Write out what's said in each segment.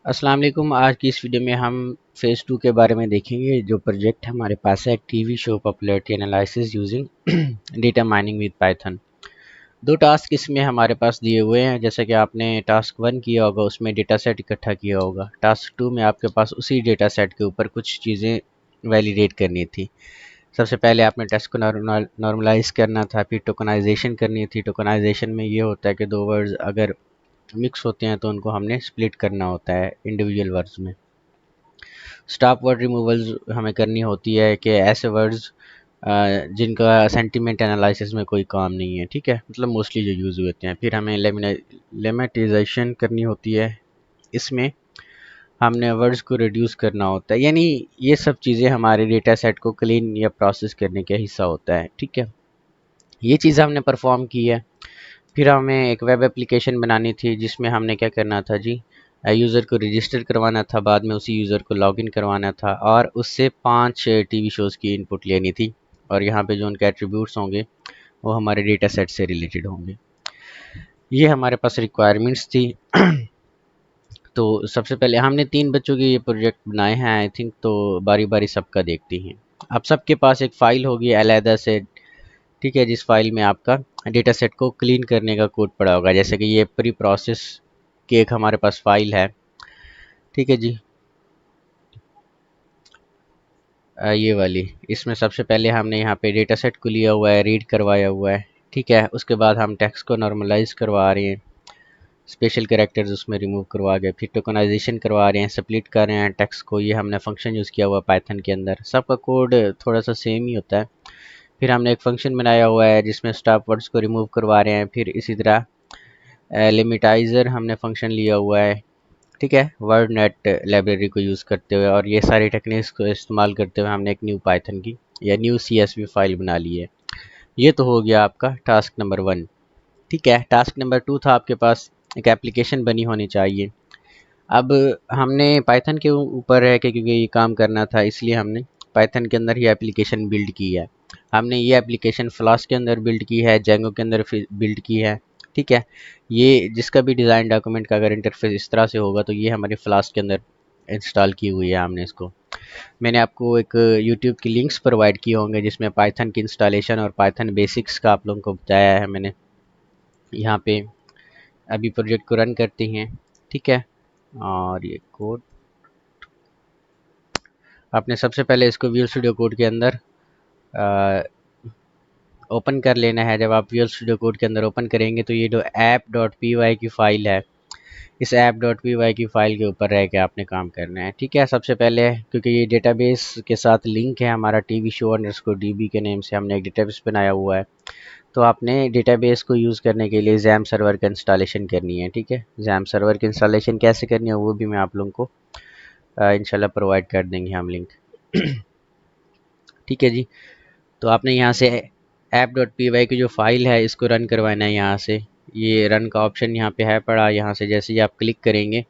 अस्सलाम वालेकुम। आज की इस वीडियो में हम फेज़ 2 के बारे में देखेंगे। जो प्रोजेक्ट हमारे पास है, TV show popularity analysis using data mining with Python. दो टास्क इसमें हमारे पास दिए हुए हैं। जैसे कि आपने टास्क 1 किया होगा, उसमें डेटा सेट इकट्ठा किया होगा। टास्क 2 में आपके पास उसी डेटा सेट के ऊपर कुछ चीज़ें वैलिडेट करनी थी। सबसे पहले आपने टेक्स्ट को नॉर्मलाइज करना था, फिर टोकनाइजेशन करनी थी। टोकनाइजेशन में ये होता है कि दो वर्ड्स अगर मिक्स होते हैं तो उनको हमने स्प्लिट करना होता है इंडिविजुअल वर्ड्स में। स्टॉप वर्ड रिमूवल्स हमें करनी होती है कि ऐसे वर्ड्स जिनका सेंटिमेंट एनालिसिस में कोई काम नहीं है, ठीक है, मतलब मोस्टली जो यूज़ होते हैं। फिर हमें लेमेटाइजेशन करनी होती है। इसमें हमने वर्ड्स को रिड्यूस करना होता है, यानी ये सब चीज़ें हमारे डेटा सेट को क्लीन या प्रोसेस करने का हिस्सा होता है, ठीक है। ये चीज़ हमने परफॉर्म की है। फिर हमें एक वेब एप्लीकेशन बनानी थी जिसमें हमने क्या करना था जी, यूज़र को रजिस्टर करवाना था, बाद में उसी यूज़र को लॉगिन करवाना था और उससे 5 टीवी शोज़ की इनपुट लेनी थी। और यहाँ पे जो उनके एट्रीब्यूट्स होंगे वो हमारे डेटा सेट से रिलेटेड होंगे। ये हमारे पास रिक्वायरमेंट्स थी। तो सबसे पहले हमने 3 बच्चों के ये प्रोजेक्ट बनाए हैं आई थिंक, तो बारी बारी सबका देखते हैं। अब सबके पास एक फ़ाइल होगी अलहदा से, ठीक है, जिस फाइल में आपका डेटा सेट को क्लीन करने का कोड पड़ा होगा। जैसे कि ये प्री प्रोसेस की एक हमारे पास फाइल है, ठीक है जी। ये वाली, इसमें सबसे पहले हमने यहाँ पे डेटा सेट को लिया हुआ है, रीड करवाया हुआ है, ठीक है। उसके बाद हम टेक्स्ट को नॉर्मलाइज करवा रहे हैं, स्पेशल कैरेक्टर्स उसमें रिमूव करवा के, फिर टोकनाइजेशन करवा रहे हैं, स्प्लिट कर रहे हैं टेक्स्ट को। ये हमने फंक्शन यूज़ किया हुआ पाइथन के अंदर। सबका कोड थोड़ा सा सेम ही होता है। फिर हमने एक फंक्शन बनाया हुआ है जिसमें स्टॉप वर्ड्स को रिमूव करवा रहे हैं। फिर इसी तरह लिमिटाइज़र हमने फंक्शन लिया हुआ है, ठीक है, वर्ड नेट लाइब्रेरी को यूज़ करते हुए। और ये सारी टेक्निक्स को इस्तेमाल करते हुए हमने एक न्यू पाइथन की या न्यू CSV फाइल बना ली है। ये तो हो गया आपका टास्क नंबर 1, ठीक है। टास्क नंबर 2 था आपके पास एक एप्लीकेशन बनी होनी चाहिए। अब हमने पाइथन के ऊपर है कि क्योंकि ये काम करना था, इसलिए हमने पाइथन के अंदर ही एप्लीकेशन बिल्ड की है। हमने ये एप्लीकेशन फ्लास्क के अंदर बिल्ड की है, जेंगो के अंदर बिल्ड की है, ठीक है। ये जिसका भी डिज़ाइन डॉक्यूमेंट का अगर इंटरफेस इस तरह से होगा तो ये हमारे फ्लास्क के अंदर इंस्टॉल की हुई है हमने इसको। मैंने आपको एक यूट्यूब की लिंक्स प्रोवाइड किए होंगे जिसमें पाइथन की इंस्टॉलेशन और पाइथन बेसिक्स का आप लोगों को बताया है मैंने। यहाँ पे अभी प्रोजेक्ट को रन करते हैं, ठीक है। और ये कोड आपने सबसे पहले इसको विजुअल स्टूडियो कोड के अंदर ओपन कर लेना है। जब आप विजुअल स्टूडियो कोड के अंदर ओपन करेंगे तो ये जो app.py की फ़ाइल है, इस app.py की फ़ाइल के ऊपर रह के आपने काम करना है, ठीक है। सबसे पहले क्योंकि ये डेटाबेस के साथ लिंक है हमारा, टीवी शो अंडरस्कोर DB के नेम से हमने एक डेटाबेस बनाया हुआ है। तो आपने डेटाबेस को यूज़ करने के लिए जैम सर्वर का इंस्टॉलेशन करनी है, ठीक है। जैम सर्वर की इंस्टॉलेशन कैसे करनी है वो भी मैं आप लोगों को इंशाल्लाह प्रोवाइड कर देंगे हम लिंक। ठीक है जी। तो आपने यहाँ से app.py की जो फाइल है इसको रन करवाना है। यहाँ से ये रन का ऑप्शन यहाँ पे है पड़ा, यहाँ से जैसे ही आप क्लिक करेंगे,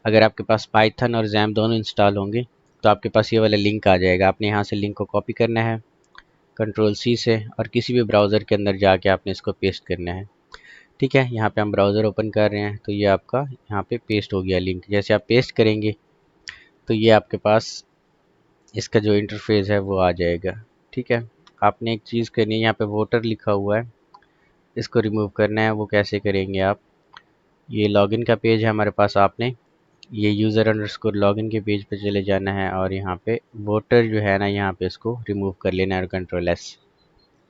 अगर आपके पास पाइथन और जैम दोनों इंस्टॉल होंगे तो आपके पास ये वाला लिंक आ जाएगा। आपने यहाँ से लिंक को कॉपी करना है Ctrl+C से और किसी भी ब्राउज़र के अंदर जाके आपने इसको पेस्ट करना है, ठीक है। यहाँ पे हम ब्राउज़र ओपन कर रहे हैं तो ये आपका यहाँ पे पेस्ट हो गया लिंक। जैसे आप पेस्ट करेंगे तो ये आपके पास इसका जो इंटरफेस है वो आ जाएगा, ठीक है। आपने एक चीज़ करनी है, यहाँ पे वोटर लिखा हुआ है, इसको रिमूव करना है। वो कैसे करेंगे आप, ये लॉगिन का पेज है हमारे पास, आपने ये यूज़र अंडरस्कोर लॉगिन के पेज पे चले जाना है और यहाँ पे वोटर जो है ना, यहाँ पे इसको रिमूव कर लेना है Ctrl+S,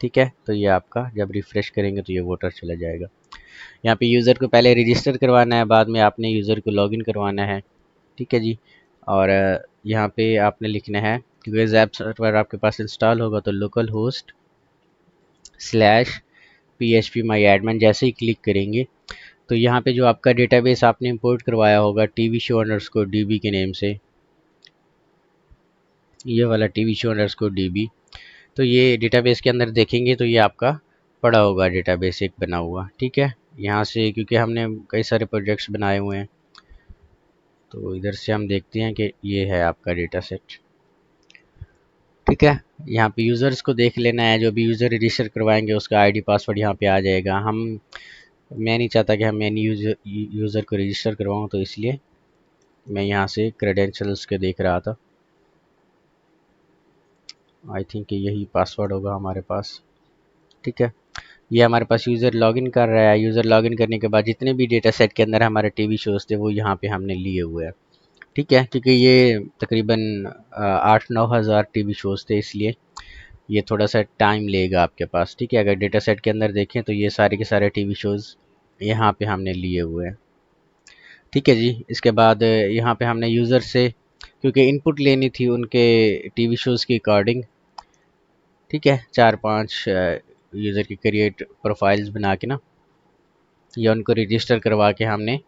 ठीक है। तो ये आपका जब रिफ़्रेश करेंगे तो ये वोटर चला जाएगा। यहाँ पे यूज़र को पहले रजिस्टर करवाना है, बाद में आपने यूज़र को लॉगिन करवाना है, ठीक है जी। और यहाँ पे आपने लिखना है, क्योंकि ज़ैप सर्वर आपके पास इंस्टॉल होगा तो local host /php my admin जैसे ही क्लिक करेंगे तो यहाँ पे जो आपका डेटाबेस आपने इंपोर्ट करवाया होगा टीवी शो अंडरस्कोर DB के नेम से, ये वाला टीवी शो अंडरस्कोर DB, तो ये डेटाबेस के अंदर देखेंगे तो ये आपका पड़ा होगा डेटाबेस एक बना हुआ, ठीक है। यहाँ से क्योंकि हमने कई सारे प्रोजेक्ट्स बनाए हुए हैं तो इधर से हम देखते हैं कि ये है आपका डेटा सेट, ठीक है। यहाँ पे यूज़र्स को देख लेना है, जो भी यूज़र रजिस्टर करवाएंगे उसका आईडी पासवर्ड यहाँ पे आ जाएगा। मैं नहीं चाहता कि मैं यूज़र को रजिस्टर करवाऊँ, तो इसलिए मैं यहाँ से क्रेडेंशियल्स के देख रहा था। आई थिंक यही पासवर्ड होगा हमारे पास। ठीक है, ये हमारे पास यूज़र लॉगिन कर रहा है। यूज़र लॉगिन करने के बाद जितने भी डेटा सेट के अंदर हमारे टीवी शोज़ थे वो यहाँ पे हमने लिए हुए हैं। ठीक है, क्योंकि ये तकरीबन 8-9 हज़ार टीवी शोज़ थे, इसलिए ये थोड़ा सा टाइम लेगा आपके पास। ठीक है, अगर डेटा सेट के अंदर देखें तो ये सारे के सारे टीवी शोज़ यहाँ पे हमने लिए हुए हैं। ठीक है जी, इसके बाद यहाँ पे हमने यूज़र से क्योंकि इनपुट लेनी थी उनके टीवी शोज़ की अकॉर्डिंग। ठीक है, 4-5 यूज़र की क्रिएट प्रोफाइल्स बना के ना, या उनको रजिस्टर करवा के हमने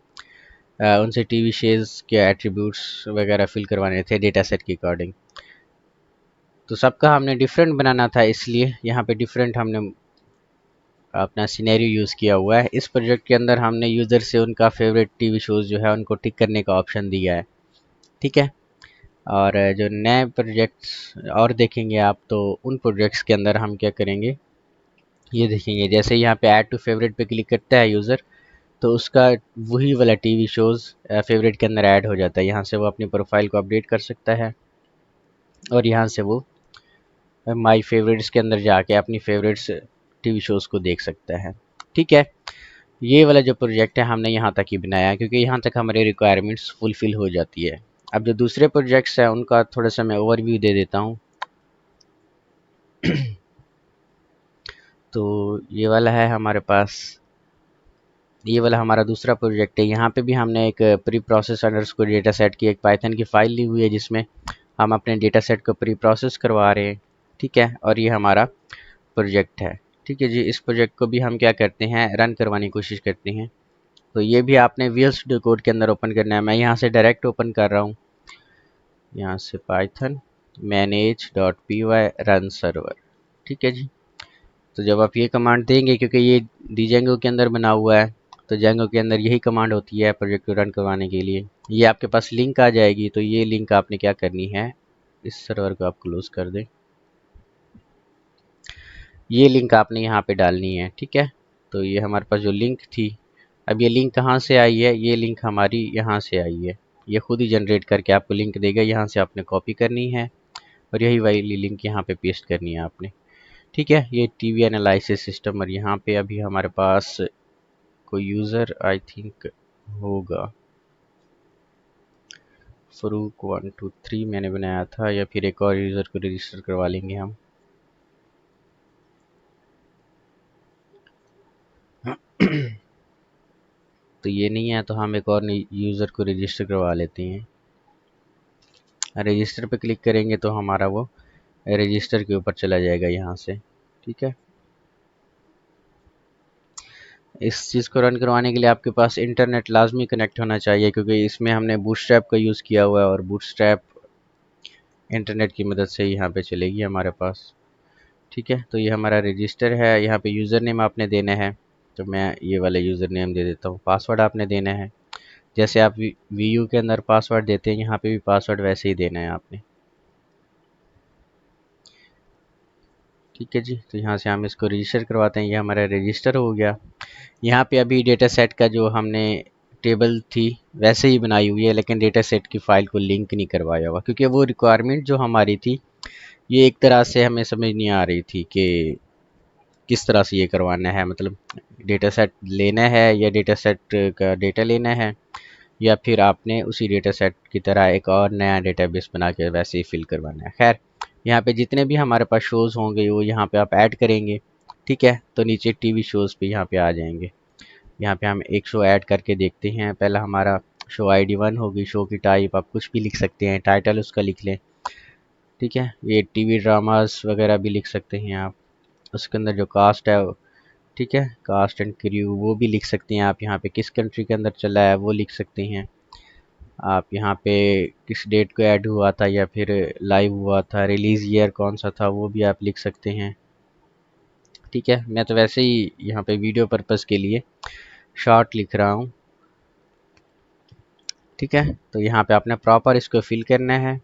उनसे टीवी शोज़ के एट्रीब्यूट्स वगैरह फिल करवाने थे डेटा सेट के अकॉर्डिंग। तो सबका हमने डिफरेंट बनाना था, इसलिए यहाँ पे डिफरेंट हमने अपना सिनेरियो यूज़ किया हुआ है। इस प्रोजेक्ट के अंदर हमने यूज़र से उनका फेवरेट टीवी शोज़ जो है उनको टिक करने का ऑप्शन दिया है। ठीक है, और जो नए प्रोजेक्ट्स और देखेंगे आप, तो उन प्रोजेक्ट्स के अंदर हम क्या करेंगे ये देखेंगे। जैसे यहाँ पे ऐड टू फेवरेट पे क्लिक करता है यूज़र, तो उसका वही वाला टीवी शोज़ फेवरेट के अंदर ऐड हो जाता है। यहाँ से वो अपनी प्रोफाइल को अपडेट कर सकता है और यहाँ से वो माई फेवरेट्स के अंदर जाके अपनी फेवरेट्स टीवी शोज़ को देख सकता है। ठीक है, ये वाला जो प्रोजेक्ट है हमने यहाँ तक ही बनाया है, क्योंकि यहाँ तक हमारी रिक्वायरमेंट्स फुलफ़िल हो जाती है। अब जो दूसरे प्रोजेक्ट्स हैं उनका थोड़ा सा मैं ओवरव्यू दे देता हूँ। तो ये वाला है हमारे पास, ये वाला हमारा दूसरा प्रोजेक्ट है। यहाँ पे भी हमने एक pre process underscore data set की एक पाइथन की फ़ाइल ली हुई है, जिसमें हम अपने डेटा सेट को प्री प्रोसेस करवा रहे हैं। ठीक है, और ये हमारा प्रोजेक्ट है। ठीक है जी, इस प्रोजेक्ट को भी हम क्या करते हैं, रन करवाने की कोशिश करते हैं। तो ये भी आपने विजुअल स्टूडियो कोड के अंदर ओपन करना है। मैं यहाँ से डायरेक्ट ओपन कर रहा हूँ, यहाँ से पाइथन manage.py रन सर्वर। ठीक है जी, तो जब आप ये कमांड देंगे, क्योंकि ये डीजेंगो के अंदर बना हुआ है, तो जेंगो के अंदर यही कमांड होती है प्रोजेक्ट को रन करवाने के लिए। ये आपके पास लिंक आ जाएगी, तो ये लिंक आपने क्या करनी है, इस सर्वर को आप क्लोज कर दें। ये लिंक आपने यहाँ पे डालनी है। ठीक है, तो ये हमारे पास जो लिंक थी, अब ये लिंक कहाँ से आई है, ये लिंक हमारी यहाँ से आई है। ये खुद ही जनरेट करके आपको लिंक देगा, यहाँ से आपने कॉपी करनी है और यही वाली लिंक यहाँ पे पेस्ट करनी है आपने। ठीक है, ये टीवी एनालिसिस सिस्टम, और यहाँ पे अभी हमारे पास कोई यूज़र आई थिंक होगा, फरूक 123 मैंने बनाया था, या फिर एक और यूज़र को रजिस्टर करवा लेंगे हम। तो ये नहीं है तो हम एक और यूज़र को रजिस्टर करवा लेते हैं। रजिस्टर पे क्लिक करेंगे तो हमारा वो रजिस्टर के ऊपर चला जाएगा यहाँ से। ठीक है, इस चीज़ को रन करवाने के लिए आपके पास इंटरनेट लाजमी कनेक्ट होना चाहिए, क्योंकि इसमें हमने बूटस्ट्रैप का यूज़ किया हुआ है और बूटस्ट्रैप इंटरनेट की मदद से यहाँ पे चलेगी हमारे पास। ठीक है, तो ये हमारा रजिस्टर है। यहाँ पे यूज़र नेम आपने देना है, तो मैं ये वाला यूज़र नेम दे देता हूँ। पासवर्ड आपने देना है, जैसे आप वीयू के अंदर पासवर्ड देते हैं, यहाँ पे भी पासवर्ड वैसे ही देना है आपने। ठीक है जी, तो यहाँ से हम इसको रजिस्टर करवाते हैं। ये हमारा रजिस्टर हो गया। यहाँ पे अभी डेटा सेट का जो हमने टेबल थी वैसे ही बनाई हुई है, लेकिन डेटा सेट की फ़ाइल को लिंक नहीं करवाया हुआ, क्योंकि वो रिक्वायरमेंट जो हमारी थी ये एक तरह से हमें समझ नहीं आ रही थी कि किस तरह से ये करवाना है। मतलब डेटा सेट लेना है या डेटा सेट का डेटा लेना है, या फिर आपने उसी डेटा सेट की तरह एक और नया डेटाबेस बना के वैसे ही फिल करवाना है। खैर, यहाँ पे जितने भी हमारे पास शोज़ होंगे वो यहाँ पे आप ऐड करेंगे। ठीक है, तो नीचे टीवी शोज़ पे यहाँ पे आ जाएंगे। यहाँ पे हम एक शो ऐड करके देखते हैं। पहला हमारा शो आईडी 1 होगी। शो की टाइप आप कुछ भी लिख सकते हैं, टाइटल उसका लिख लें। ठीक है, ये टीवी ड्रामास वगैरह भी लिख सकते हैं आप। उसके अंदर जो कास्ट है, ठीक है, कास्ट एंड क्रू वो भी लिख सकते हैं आप। यहाँ पे किस कंट्री के अंदर चला है वो लिख सकते हैं आप। यहाँ पे किस डेट को ऐड हुआ था या फिर लाइव हुआ था, रिलीज़ ईयर कौन सा था वो भी आप लिख सकते हैं। ठीक है, मैं तो वैसे ही यहाँ पे वीडियो पर्पज़ के लिए शॉर्ट लिख रहा हूँ। ठीक है, तो यहाँ पे आपने प्रॉपर इसको फिल करना है।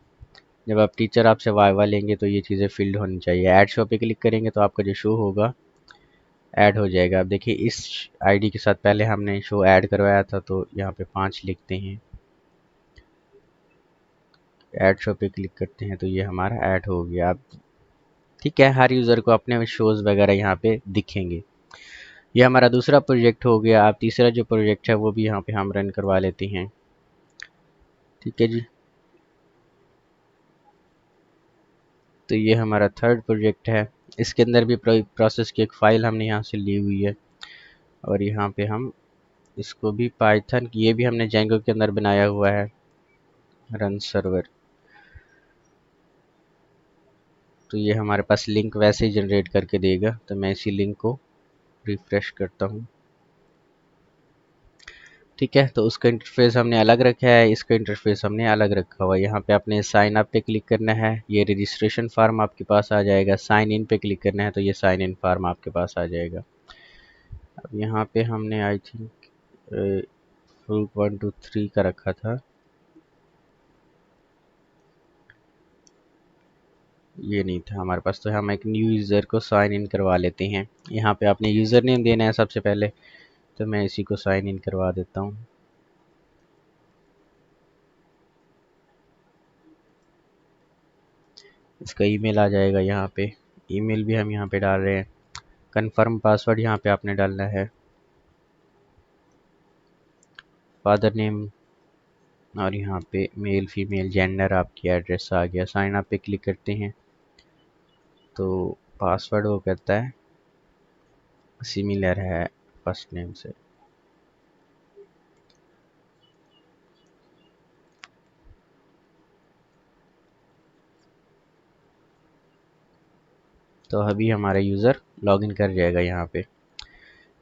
जब आप टीचर आपसे वाइवा लेंगे तो ये चीज़ें फिल्ड होनी चाहिए। ऐड शो पे क्लिक करेंगे तो आपका जो शो होगा ऐड हो जाएगा। अब देखिए, इस आईडी के साथ पहले हमने शो ऐड करवाया था, तो यहाँ पे 5 लिखते हैं। ऐड शो पे क्लिक करते हैं तो ये हमारा ऐड हो गया। अब ठीक है, हर यूज़र को अपने शोज़ वगैरह यहाँ पे दिखेंगे। ये हमारा दूसरा प्रोजेक्ट हो गया। अब तीसरा जो प्रोजेक्ट है वो भी यहाँ पे हम रन करवा लेते हैं। ठीक है जी, तो ये हमारा थर्ड प्रोजेक्ट है। इसके अंदर भी प्रोसेस की एक फ़ाइल हमने यहाँ से ली हुई है और यहाँ पे हम इसको भी पाइथन, ये भी हमने जेंगो के अंदर बनाया हुआ है, रन सर्वर। तो ये हमारे पास लिंक वैसे ही जनरेट करके देगा, तो मैं इसी लिंक को रिफ्रेश करता हूँ। ठीक है, तो उसका इंटरफेस हमने अलग रखा है, इसका इंटरफेस हमने अलग रखा हुआ है। यहाँ पे आपने साइन अप पे क्लिक करना है, ये रजिस्ट्रेशन फार्म आपके पास आ जाएगा। साइन इन पे क्लिक करना है तो ये साइन इन फार्म आपके पास आ जाएगा। अब यहाँ पे हमने आई थिंक ग्रुप 1 2 3 का रखा था, ये नहीं था हमारे पास, तो हम एक न्यू यूज़र को साइन इन करवा लेते हैं। यहाँ पे आपने यूज़र नेम देना है सबसे पहले, तो मैं इसी को साइन इन करवा देता हूँ। इसका ईमेल आ जाएगा यहाँ पे, ईमेल भी हम यहाँ पे डाल रहे हैं। कंफर्म पासवर्ड यहाँ पे आपने डालना है, फादर नेम और यहाँ पे मेल फीमेल जेंडर, आपकी एड्रेस आ गया। साइन अप पे क्लिक करते हैं तो पासवर्ड वो कहता है सिमिलर है फर्स्ट नेम से। तो अभी हमारा यूज़र लॉगिन कर जाएगा यहाँ पे।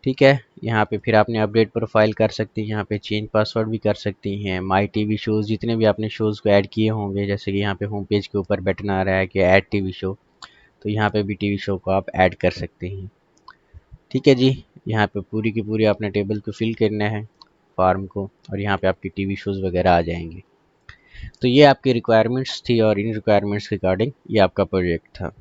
ठीक है, यहाँ पे फिर आपने अपडेट प्रोफाइल कर सकती हैं, यहाँ पे चेंज पासवर्ड भी कर सकती हैं। माई टीवी शोज़, जितने भी आपने शोज़ को ऐड किए होंगे, जैसे कि यहाँ पे होम पेज के ऊपर बटन आ रहा है कि ऐड टीवी शो, तो यहाँ पे भी टीवी शो को आप ऐड कर सकते हैं। ठीक है जी, यहाँ पे पूरी की पूरी आपने टेबल को फिल करना है, फार्म को, और यहाँ पे आपकी टीवी शोज़ वगैरह आ जाएंगे। तो ये आपकी रिक्वायरमेंट्स थी और इन रिक्वायरमेंट्स के अकॉर्डिंग ये आपका प्रोजेक्ट था।